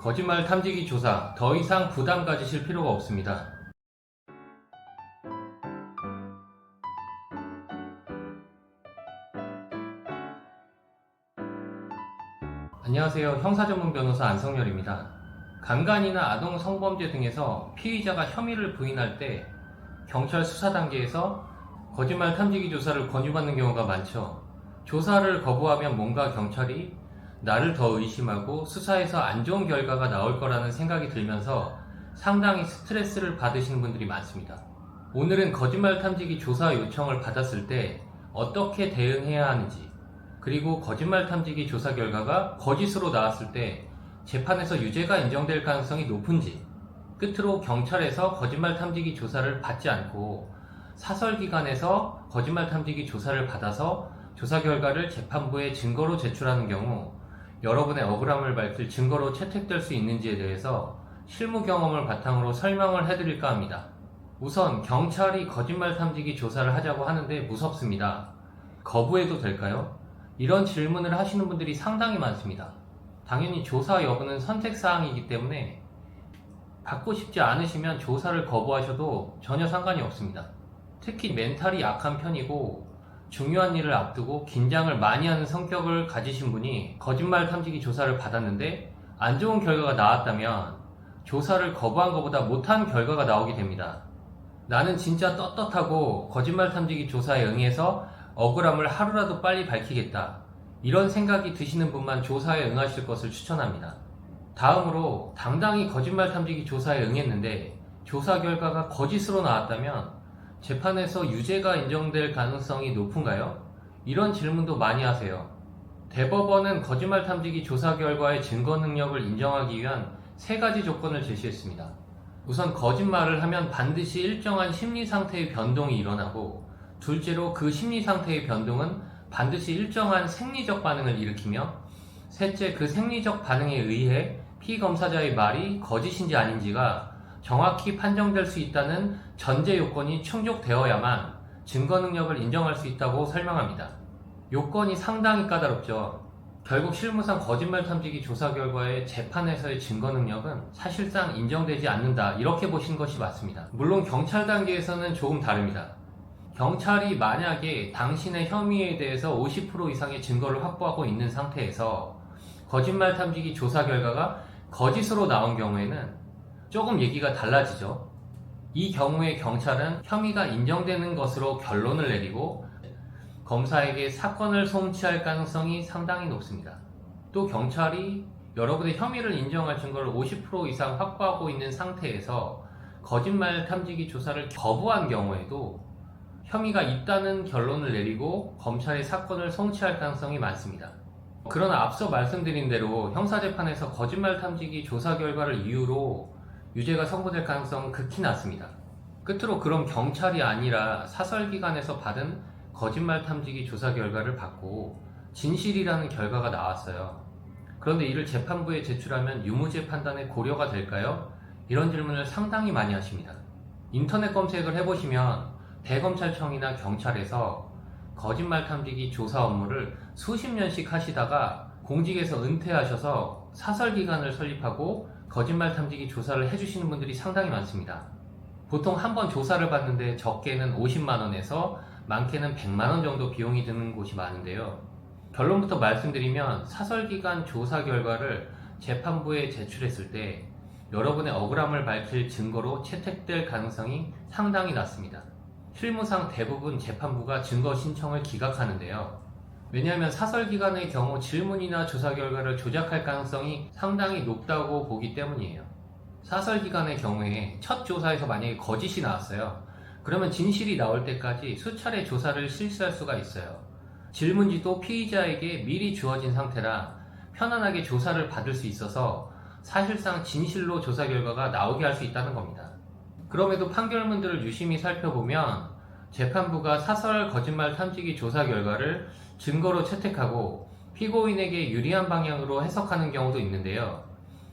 거짓말 탐지기 조사, 더 이상 부담 가지실 필요가 없습니다. 안녕하세요. 형사전문 변호사 안성열입니다. 강간이나 아동 성범죄 등에서 피의자가 혐의를 부인할 때 경찰 수사 단계에서 거짓말 탐지기 조사를 권유받는 경우가 많죠. 조사를 거부하면 뭔가 경찰이 나를 더 의심하고 수사에서 안 좋은 결과가 나올 거라는 생각이 들면서 상당히 스트레스를 받으시는 분들이 많습니다. 오늘은 거짓말 탐지기 조사 요청을 받았을 때 어떻게 대응해야 하는지, 그리고 거짓말 탐지기 조사 결과가 거짓으로 나왔을 때 재판에서 유죄가 인정될 가능성이 높은지, 끝으로 경찰에서 거짓말 탐지기 조사를 받지 않고 사설기관에서 거짓말 탐지기 조사를 받아서 조사 결과를 재판부에 증거로 제출하는 경우 여러분의 억울함을 밝힐 증거로 채택될 수 있는지에 대해서 실무 경험을 바탕으로 설명을 해드릴까 합니다. 우선 경찰이 거짓말 탐지기 조사를 하자고 하는데 무섭습니다. 거부해도 될까요? 이런 질문을 하시는 분들이 상당히 많습니다. 당연히 조사 여부는 선택사항이기 때문에 받고 싶지 않으시면 조사를 거부하셔도 전혀 상관이 없습니다. 특히 멘탈이 약한 편이고 중요한 일을 앞두고 긴장을 많이 하는 성격을 가지신 분이 거짓말 탐지기 조사를 받았는데 안 좋은 결과가 나왔다면 조사를 거부한 것보다 못한 결과가 나오게 됩니다. 나는 진짜 떳떳하고 거짓말 탐지기 조사에 응해서 억울함을 하루라도 빨리 밝히겠다, 이런 생각이 드시는 분만 조사에 응하실 것을 추천합니다. 다음으로 당당히 거짓말 탐지기 조사에 응했는데 조사 결과가 거짓으로 나왔다면 재판에서 유죄가 인정될 가능성이 높은가요? 이런 질문도 많이 하세요. 대법원은 거짓말 탐지기 조사 결과의 증거 능력을 인정하기 위한 3가지 조건을 제시했습니다. 우선 거짓말을 하면 반드시 일정한 심리 상태의 변동이 일어나고, 둘째로 그 심리 상태의 변동은 반드시 일정한 생리적 반응을 일으키며, 셋째, 그 생리적 반응에 의해 피검사자의 말이 거짓인지 아닌지가 정확히 판정될 수 있다는 전제 요건이 충족되어야만 증거 능력을 인정할 수 있다고 설명합니다. 요건이 상당히 까다롭죠. 결국 실무상 거짓말 탐지기 조사 결과의 재판에서의 증거 능력은 사실상 인정되지 않는다, 이렇게 보시는 것이 맞습니다. 물론 경찰 단계에서는 조금 다릅니다. 경찰이 만약에 당신의 혐의에 대해서 50% 이상의 증거를 확보하고 있는 상태에서 거짓말 탐지기 조사 결과가 거짓으로 나온 경우에는 조금 얘기가 달라지죠. 이 경우에 경찰은 혐의가 인정되는 것으로 결론을 내리고 검사에게 사건을 송치할 가능성이 상당히 높습니다. 또 경찰이 여러분의 혐의를 인정할 증거를 50% 이상 확보하고 있는 상태에서 거짓말 탐지기 조사를 거부한 경우에도 혐의가 있다는 결론을 내리고 검찰이 사건을 송치할 가능성이 많습니다. 그러나 앞서 말씀드린 대로 형사재판에서 거짓말 탐지기 조사 결과를 이유로 유죄가 선고될 가능성은 극히 낮습니다. 끝으로 그럼 경찰이 아니라 사설기관에서 받은 거짓말 탐지기 조사 결과를 받고 진실이라는 결과가 나왔어요. 그런데 이를 재판부에 제출하면 유무죄 판단에 고려가 될까요? 이런 질문을 상당히 많이 하십니다. 인터넷 검색을 해보시면 대검찰청이나 경찰에서 거짓말 탐지기 조사 업무를 수십 년씩 하시다가 공직에서 은퇴하셔서 사설기관을 설립하고 거짓말 탐지기 조사를 해주시는 분들이 상당히 많습니다. 보통 한 번 조사를 받는데 적게는 50만원에서 많게는 100만원 정도 비용이 드는 곳이 많은데요. 결론부터 말씀드리면 사설기관 조사 결과를 재판부에 제출했을 때 여러분의 억울함을 밝힐 증거로 채택될 가능성이 상당히 낮습니다. 실무상 대부분 재판부가 증거 신청을 기각하는데요. 왜냐하면 사설기관의 경우 질문이나 조사 결과를 조작할 가능성이 상당히 높다고 보기 때문이에요. 사설기관의 경우에 첫 조사에서 만약에 거짓이 나왔어요. 그러면 진실이 나올 때까지 수차례 조사를 실시할 수가 있어요. 질문지도 피의자에게 미리 주어진 상태라 편안하게 조사를 받을 수 있어서 사실상 진실로 조사 결과가 나오게 할 수 있다는 겁니다. 그럼에도 판결문들을 유심히 살펴보면 재판부가 사설 거짓말 탐지기 조사 결과를 증거로 채택하고 피고인에게 유리한 방향으로 해석하는 경우도 있는데요.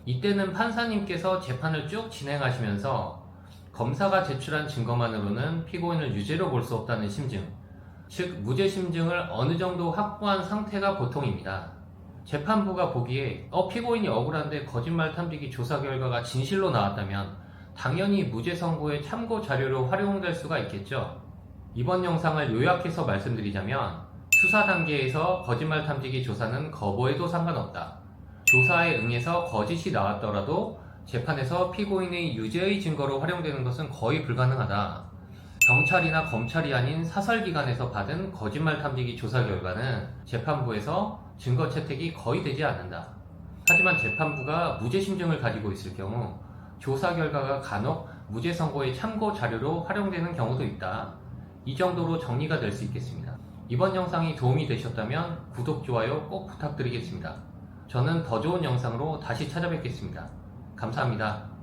이때는 판사님께서 재판을 쭉 진행하시면서 검사가 제출한 증거만으로는 피고인을 유죄로 볼 수 없다는 심증, 즉 무죄 심증을 어느 정도 확보한 상태가 보통입니다. 재판부가 보기에 피고인이 억울한데 거짓말 탐지기 조사 결과가 진실로 나왔다면 당연히 무죄 선고의 참고 자료로 활용될 수가 있겠죠. 이번 영상을 요약해서 말씀드리자면 수사 단계에서 거짓말 탐지기 조사는 거부해도 상관없다. 조사에 응해서 거짓이 나왔더라도 재판에서 피고인의 유죄의 증거로 활용되는 것은 거의 불가능하다. 경찰이나 검찰이 아닌 사설기관에서 받은 거짓말 탐지기 조사 결과는 재판부에서 증거 채택이 거의 되지 않는다. 하지만 재판부가 무죄 심증을 가지고 있을 경우 조사 결과가 간혹 무죄 선고의 참고 자료로 활용되는 경우도 있다. 이 정도로 정리가 될 수 있겠습니다. 이번 영상이 도움이 되셨다면 구독, 좋아요 꼭 부탁드리겠습니다. 저는 더 좋은 영상으로 다시 찾아뵙겠습니다. 감사합니다.